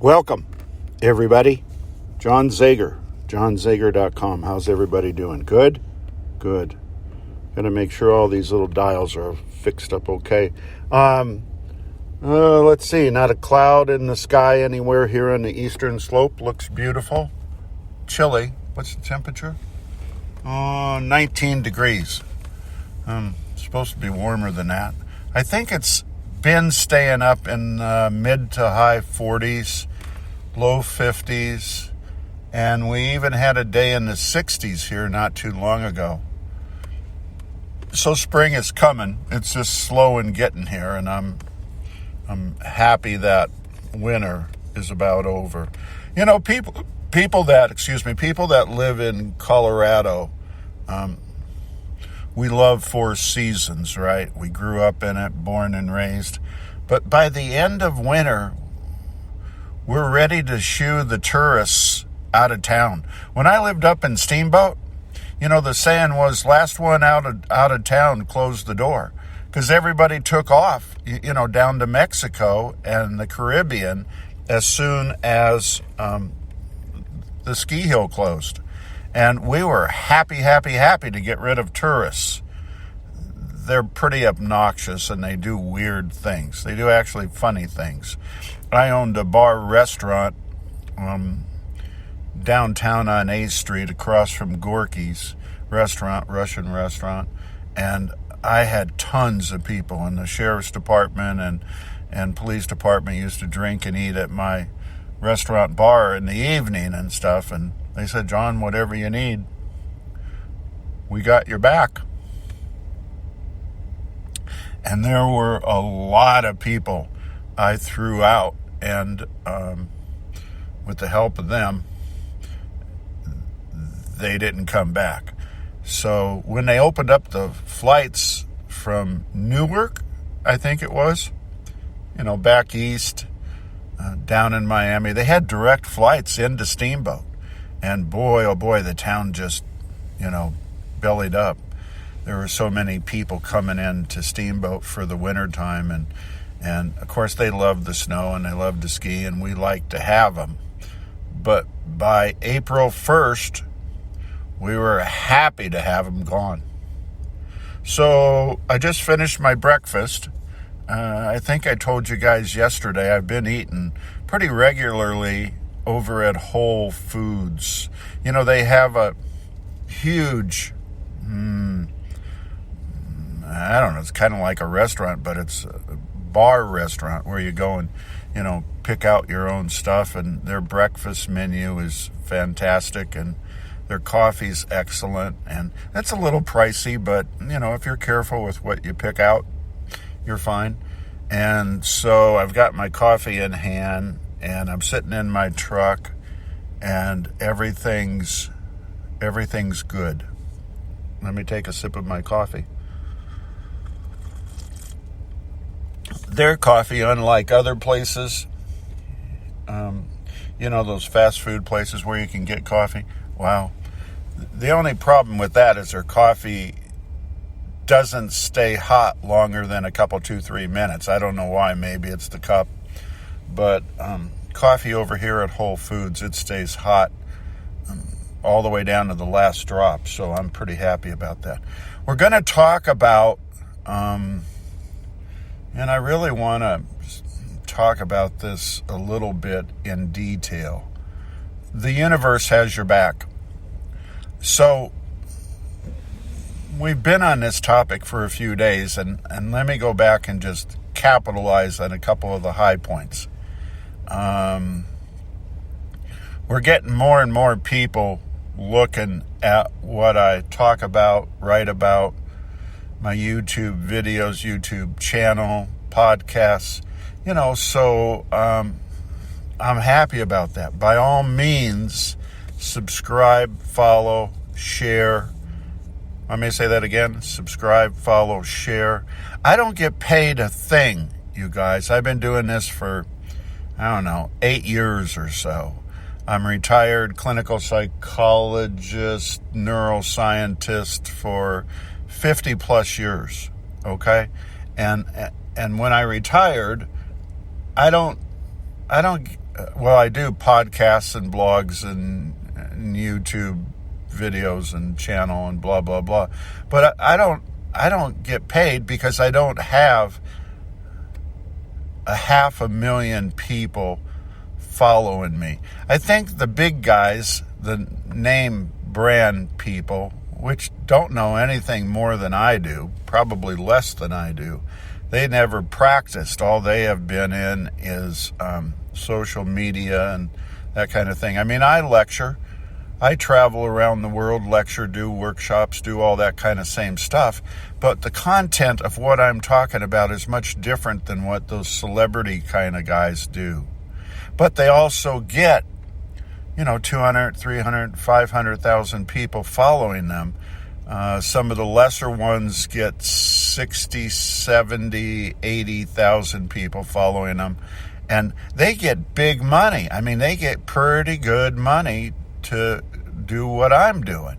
Welcome, everybody. John Zegar, johnzegar.com. How's everybody doing? Good? Good. Got to make sure all these little dials are fixed up okay. Let's see. Not a cloud in the sky anywhere here on the eastern slope. Looks beautiful. Chilly. What's the temperature? 19 degrees. Supposed to be warmer than that. I think it's been staying up in mid to high 40s, low 50s, and we even had a day in the 60s here not too long ago. So spring is coming. It's just slow in getting here, and I'm happy that winter is about over. You know, people that live in Colorado, we love four seasons, right? We grew up in it, born and raised. But by the end of winter, we're ready to shoo the tourists out of town. When I lived up in Steamboat, you know, the saying was, last one out of town closed the door. Because everybody took off, down to Mexico and the Caribbean as soon as the ski hill closed. And we were happy to get rid of tourists. They're pretty obnoxious and they do weird things. They do actually funny things. I owned a bar restaurant downtown on A Street across from Gorky's restaurant, Russian restaurant. And I had tons of people, and the sheriff's department and police department used to drink and eat at my restaurant bar in the evening and stuff. And they said, John, whatever you need, we got your back. And there were a lot of people I threw out, and with the help of them, they didn't come back. So when they opened up the flights from Newark, I think it was, back east, down in Miami, they had direct flights into Steamboat. And boy, oh boy, the town just, bellied up. There were so many people coming in to Steamboat for the winter time. And of course, they love the snow and they love to ski, and we like to have them. But by April 1st, we were happy to have them gone. So I just finished my breakfast. I think I told you guys yesterday, I've been eating pretty regularly over at Whole Foods. They have a huge, I don't know, it's kind of like a restaurant, but it's a bar restaurant where you go and, pick out your own stuff, and their breakfast menu is fantastic, and their coffee's excellent, and that's a little pricey, but, if you're careful with what you pick out, you're fine. And so I've got my coffee in hand, and I'm sitting in my truck, and everything's good. Let me take a sip of my coffee. Their coffee, unlike other places, those fast food places where you can get coffee, wow. The only problem with that is their coffee doesn't stay hot longer than a couple, 2-3 minutes. I don't know why. Maybe it's the cup. But coffee over here at Whole Foods, it stays hot all the way down to the last drop. So I'm pretty happy about that. We're going to talk about, and I really want to talk about this a little bit in detail. The universe has your back. So we've been on this topic for a few days, and let me go back and just capitalize on a couple of the high points. We're getting more and more people looking at what I talk about, write about, my YouTube videos, YouTube channel, podcasts, so I'm happy about that. By all means, subscribe, follow, share. I may say that again. Subscribe, follow, share. I don't get paid a thing, you guys. I've been doing this for, 8 years or so. I'm retired clinical psychologist, neuroscientist for 50 plus years. Okay. And when I retired, I don't I do podcasts and blogs and YouTube videos and channel and blah, blah, blah. But I don't get paid because I don't have 500,000 people following me. I think the big guys, the name brand people, which don't know anything more than I do, probably less than I do, they never practiced. All they have been in is social media and that kind of thing. I mean, I lecture. I travel around the world, lecture, do workshops, do all that kind of same stuff. But the content of what I'm talking about is much different than what those celebrity kind of guys do. But they also get, 200, 300, 500,000 people following them. Some of the lesser ones get 60, 70, 80,000 people following them. And they get big money. I mean, they get pretty good money to do what I'm doing.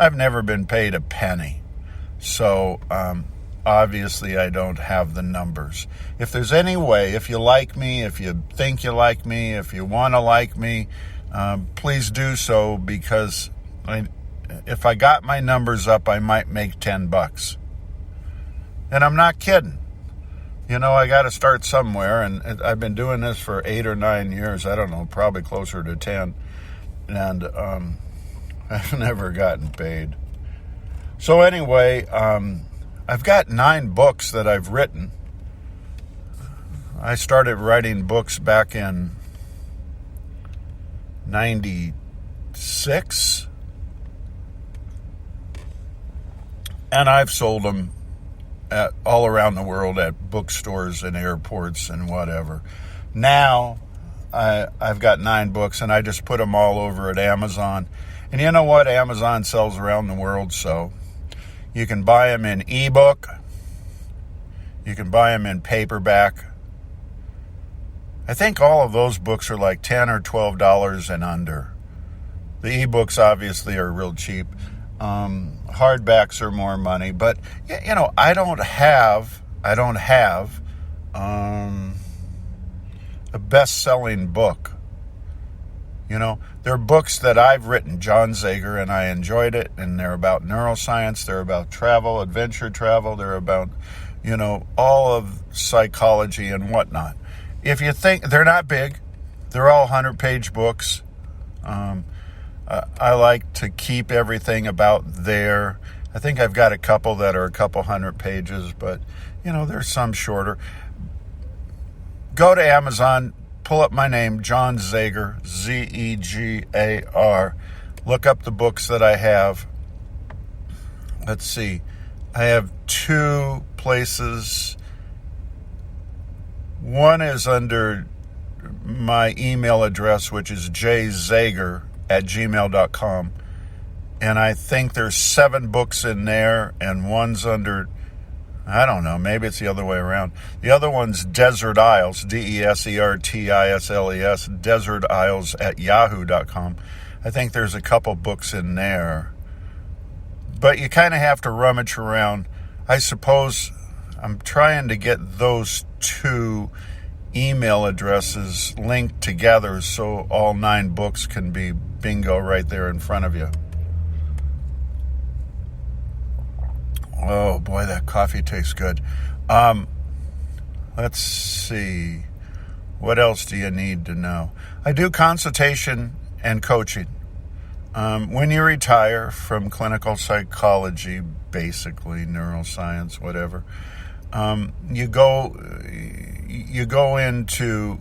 I've never been paid a penny. So, obviously I don't have the numbers. If there's any way, if you like me, if you think you like me, if you want to like me, please do so, because if I got my numbers up, I might make $10. And I'm not kidding. I got to start somewhere, and I've been doing this for 8 or 9 years. I don't know, probably closer to 10. And I've never gotten paid. So anyway, I've got 9 books that I've written. I started writing books back in 96. And I've sold them all around the world at bookstores and airports and whatever. Now, I've got 9 books, and I just put them all over at Amazon. And you know what? Amazon sells around the world, so you can buy them in ebook. You can buy them in paperback. I think all of those books are like $10 or $12 and under. The ebooks obviously are real cheap. Hardbacks are more money, but I don't have a best-selling book. There are books that I've written, John Zegar, and I enjoyed it, and they're about neuroscience, they're about travel, adventure travel, they're about, all of psychology and whatnot. If you think, they're not big, they're all 100-page books. I like to keep everything about there. I think I've got a couple that are a couple 100 pages, but, there's some shorter. Go to Amazon, pull up my name, John Zegar, Zegar. Look up the books that I have. Let's see. I have 2 places. One is under my email address, which is jzager@gmail.com. And I think there's 7 books in there, and one's under, I don't know, maybe it's the other way around. The other one's Desert Isles, DESERTISLES, Desert Isles at yahoo.com. I think there's a couple books in there. But you kind of have to rummage around. I suppose I'm trying to get those 2 email addresses linked together so all 9 books can be bingo right there in front of you. Oh boy, that coffee tastes good. Let's see. What else do you need to know? I do consultation and coaching. When you retire from clinical psychology, basically neuroscience, whatever, you go into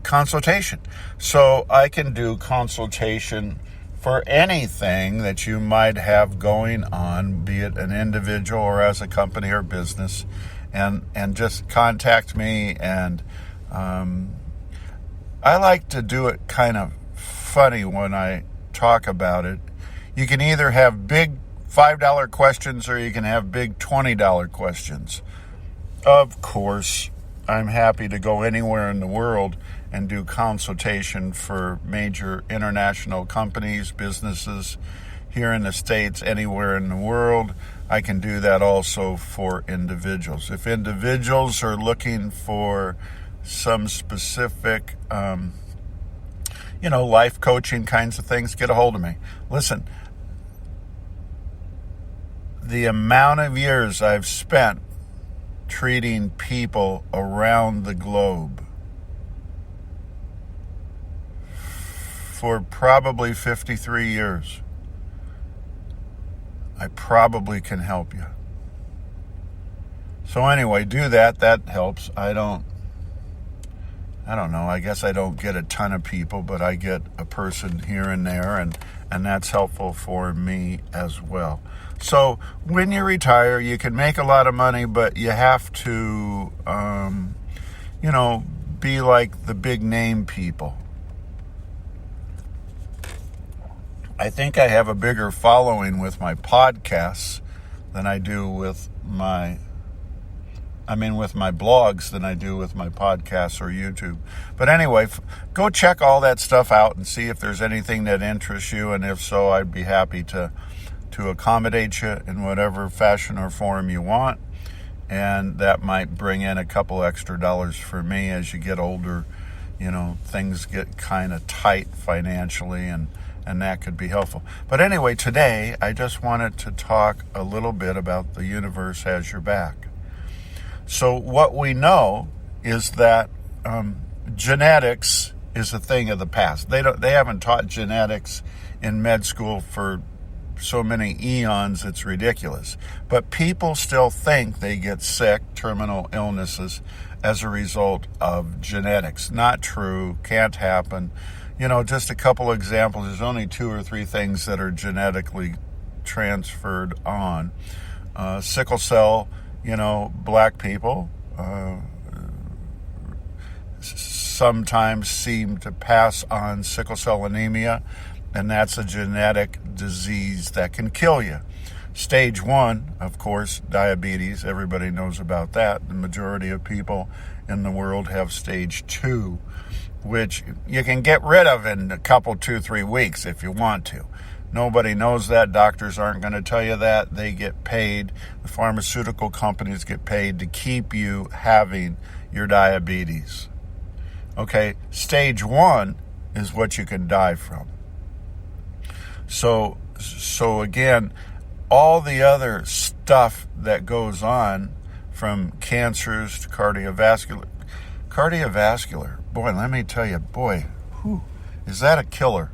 consultation. So I can do consultation for anything that you might have going on, be it an individual or as a company or business, and just contact me. And I like to do it kind of funny when I talk about it. You can either have big $5 questions or you can have big $20 questions. Of course, I'm happy to go anywhere in the world and do consultation for major international companies, businesses here in the States, anywhere in the world. I can do that also for individuals. If individuals are looking for some specific, life coaching kinds of things, get a hold of me. Listen, the amount of years I've spent treating people around the globe, for probably 53 years, I probably can help you. So anyway, do that. That helps. I don't know. I guess I don't get a ton of people, but I get a person here and there, and that's helpful for me as well. So when you retire, you can make a lot of money, but you have to, be like the big name people. I think I have a bigger following with my podcasts than I do with my blogs than I do with my podcasts or YouTube. But anyway, go check all that stuff out and see if there's anything that interests you. And if so, I'd be happy to accommodate you in whatever fashion or form you want. And that might bring in a couple extra dollars for me as you get older. Things get kind of tight financially, and that could be helpful. But anyway, today I just wanted to talk a little bit about the universe has your back. So what we know is that genetics is a thing of the past. They haven't taught genetics in med school for so many eons, it's ridiculous. But people still think they get sick, terminal illnesses, as a result of genetics. Not true, can't happen. Just a couple examples. There's only 2 or 3 things that are genetically transferred on. Sickle cell, black people sometimes seem to pass on sickle cell anemia, and that's a genetic disease that can kill you. Stage 1, of course, diabetes. Everybody knows about that. The majority of people in the world have stage 2, which you can get rid of in a couple, 2-3 weeks if you want to. Nobody knows that. Doctors aren't going to tell you that. They get paid. The pharmaceutical companies get paid to keep you having your diabetes. Okay, stage 1 is what you can die from. So again, all the other stuff that goes on, from cancers to cardiovascular, boy, let me tell you, is that a killer?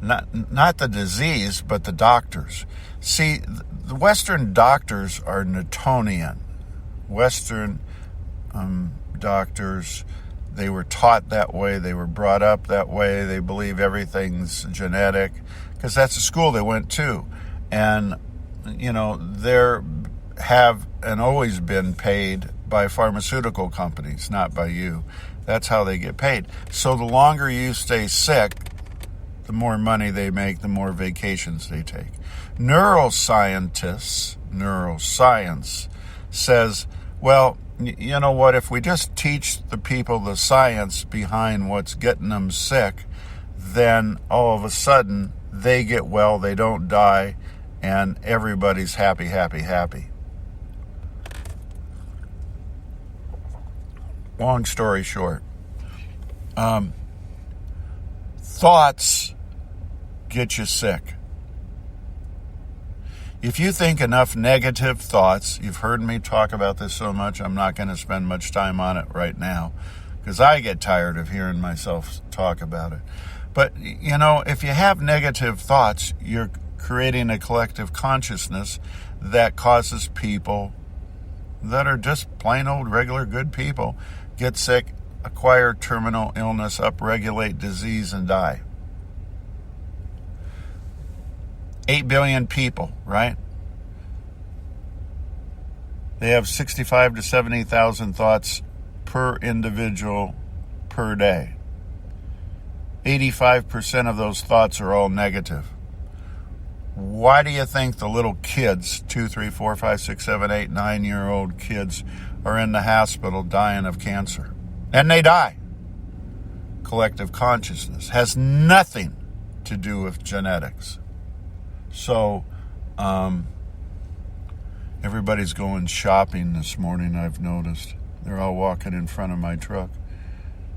Not the disease, but the doctors. See, the Western doctors are Newtonian. Western doctors, they were taught that way. They were brought up that way. They believe everything's genetic because that's the school they went to. And, they have and always been paid by pharmaceutical companies, not by you. That's how they get paid. So the longer you stay sick, the more money they make, the more vacations they take. Neuroscience says, well, you know what, if we just teach the people the science behind what's getting them sick, then all of a sudden they get well, they don't die, and everybody's happy, happy, happy. Long story short, thoughts get you sick. If you think enough negative thoughts, you've heard me talk about this so much, I'm not going to spend much time on it right now because I get tired of hearing myself talk about it. But, if you have negative thoughts, you're creating a collective consciousness that causes people that are just plain old regular good people get sick, acquire terminal illness, upregulate disease, and die. 8 billion people, right? They have 65 to 70,000 thoughts per individual per day. 85% of those thoughts are all negative. Why do you think the little kids, 2, 3, 4, 5, 6, 7, 8, 9-year-old kids, are in the hospital dying of cancer? And they die. Collective consciousness has nothing to do with genetics. So, everybody's going shopping this morning, I've noticed. They're all walking in front of my truck.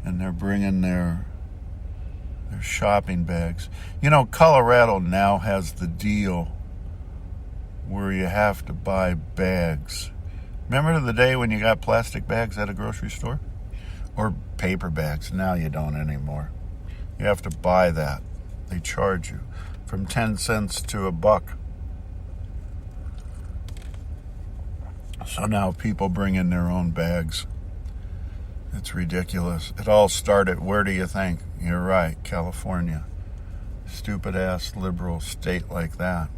and they're bringing their shopping bags. You know, Colorado now has the deal where you have to buy bags. Remember the day when you got plastic bags at a grocery store? Or paper bags. Now you don't anymore. You have to buy that. They charge you from 10 cents to $1. So now people bring in their own bags. It's ridiculous. It all started, where do you think? You're right, California. Stupid ass liberal state like that.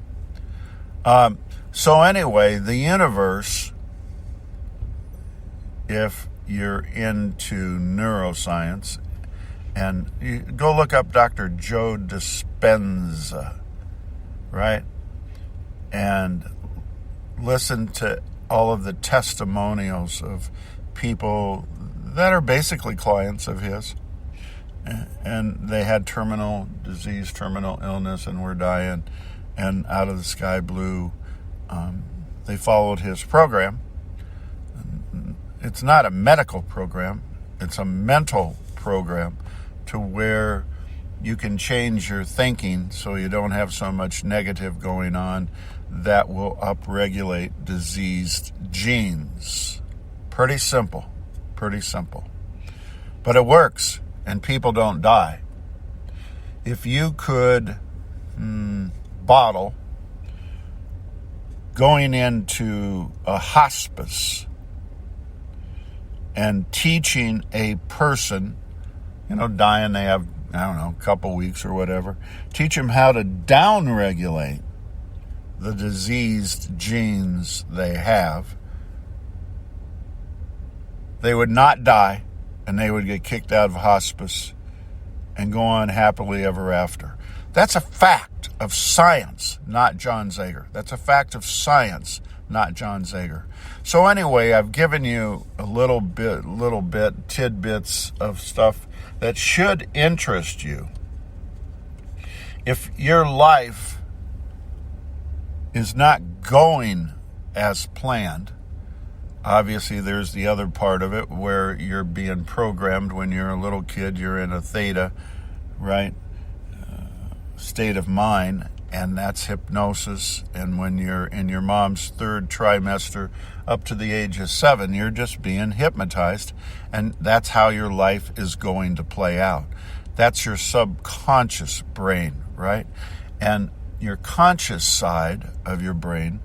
So anyway, the universe, if you're into neuroscience, and you go look up Dr. Joe Dispenza, right? And listen to all of the testimonials of people that are basically clients of his. And they had terminal disease, terminal illness, and were dying. And out of the sky blue, they followed his program. It's not a medical program. It's a mental program to where you can change your thinking so you don't have so much negative going on that will upregulate diseased genes. Pretty simple. Pretty simple. But it works, and people don't die. If you could bottle going into a hospice and teaching a person, dying, they have, a couple weeks or whatever, teach them how to downregulate the diseased genes they have, they would not die, and they would get kicked out of hospice and go on happily ever after. That's a fact of science, not John Zegar. That's a fact of science, not John Zegar. So anyway, I've given you a little bit, tidbits of stuff that should interest you. If your life is not going as planned, obviously there's the other part of it where you're being programmed when you're a little kid, you're in a theta, right, state of mind, and that's hypnosis. And when you're in your mom's third trimester up to the age of 7, you're just being hypnotized, and that's how your life is going to play out. That's your subconscious brain, right? And your conscious side of your brain,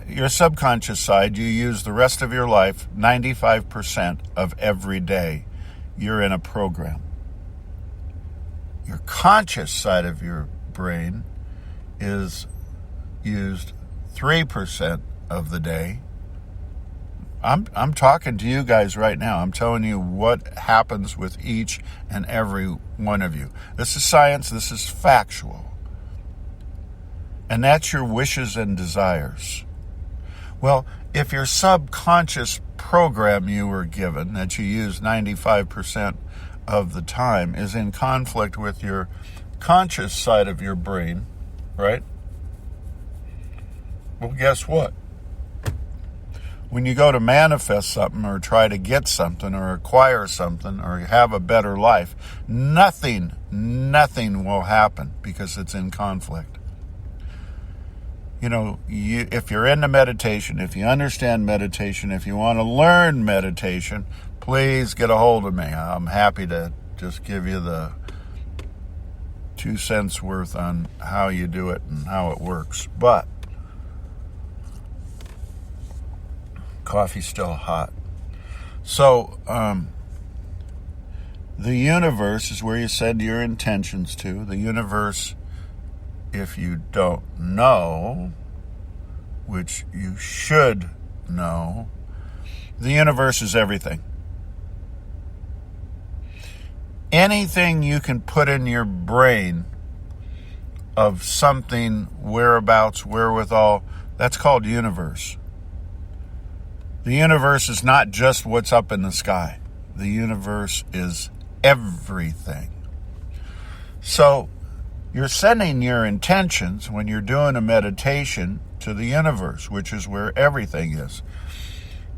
your subconscious side, you use the rest of your life, 95% of every day, you're in a program. Your conscious side of your brain is used 3% of the day. I'm talking to you guys right now. I'm telling you what happens with each and every one of you. This is science. This is factual. And that's your wishes and desires. Well, if your subconscious program you were given that you use 95% of the time is in conflict with your conscious side of your brain, right? Well, guess what? When you go to manifest something or try to get something or acquire something or have a better life, nothing will happen because it's in conflict. If you're into meditation, if you understand meditation, if you want to learn meditation, please get a hold of me. I'm happy to just give you the 2 cents worth on how you do it and how it works. But coffee's still hot. So the universe is where you send your intentions to. The universe, if you don't know, which you should know, the universe is everything. Anything you can put in your brain of something, whereabouts, wherewithal, that's called universe. The universe is not just what's up in the sky. The universe is everything. So you're sending your intentions when you're doing a meditation to the universe, which is where everything is.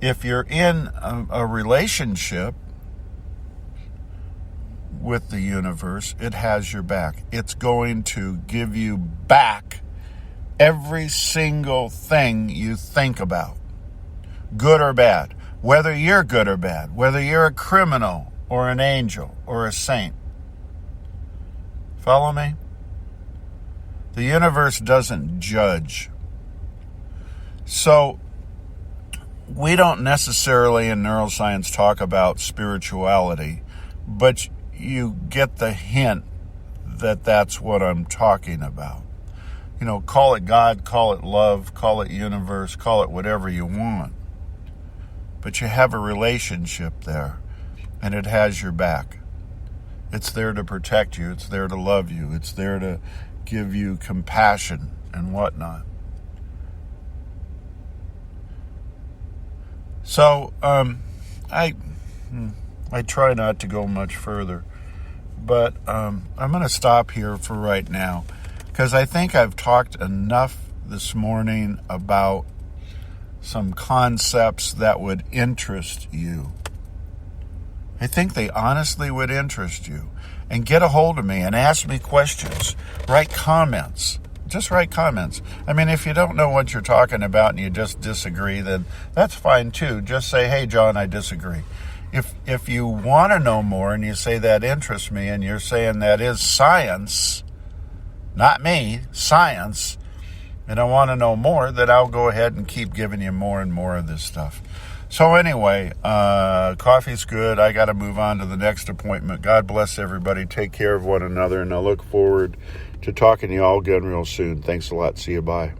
If you're in a relationship, with the universe. It has your back. It's going to give you back every single thing you think about, good or bad, whether you're good or bad, whether you're a criminal or an angel or a saint. Follow me? The universe doesn't judge. So we don't necessarily in neuroscience talk about spirituality, but you get the hint that that's what I'm talking about. Call it God, call it love, call it universe, call it whatever you want. But you have a relationship there, and it has your back. It's there to protect you. It's there to love you. It's there to give you compassion and whatnot. So, I try not to go much further, but I'm going to stop here for right now, because I think I've talked enough this morning about some concepts that would interest you. I think they honestly would interest you. And get a hold of me and ask me questions. Write comments. Just write comments. I mean, if you don't know what you're talking about and you just disagree, then that's fine too. Just say, hey, John, I disagree. If you want to know more and you say that interests me and you're saying that is science, not me, science, and I want to know more, then I'll go ahead and keep giving you more and more of this stuff. So anyway, coffee's good. I got to move on to the next appointment. God bless everybody. Take care of one another, and I look forward to talking to you all again real soon. Thanks a lot. See you. Bye.